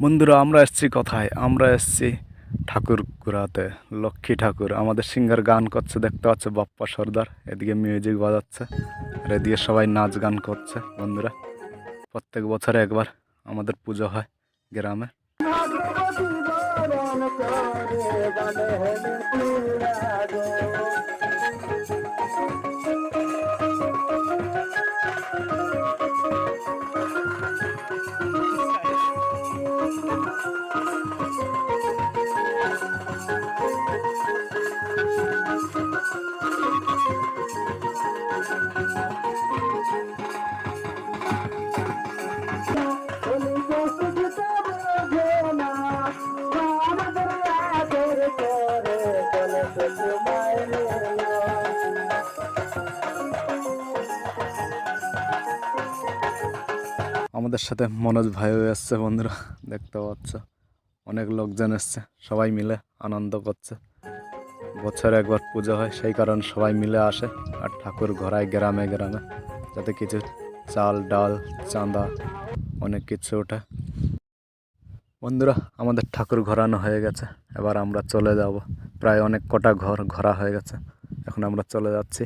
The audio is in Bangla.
বন্ধুরা, আমরা এসেছি কোথায়? আমরা এসেছি ঠাকুর ঘোরাতে। লক্ষ্মী ঠাকুর আমাদের সিঙ্গার গান করছে, দেখতে পাচ্ছে বাপ্পা সর্দার। এদিকে মিউজিক বাজাচ্ছে আর এদিকে সবাই নাচ গান করছে। বন্ধুরা, প্রত্যেক বছরে একবার আমাদের পুজো হয় গ্রামে। আমাদের সাথে মনোজ ভাইও এসছে। বন্ধুরা, দেখতে পাচ্ছ অনেক লোকজন এসছে, সবাই মিলে আনন্দ করছে। বছরে একবার পুজো হয়, সেই কারণে সবাই মিলে আসে আর ঠাকুর ঘোরায় গ্রামে গ্রামে, যাতে কিছু চাল ডাল চাঁদা অনেক কিছু ওঠে। বন্ধুরা, আমাদের ঠাকুর ঘোরানো হয়ে গেছে, এবার আমরা চলে যাব। প্রায় অনেক কটা ঘর ঘোরা হয়ে গেছে, এখন আমরা চলে যাচ্ছি।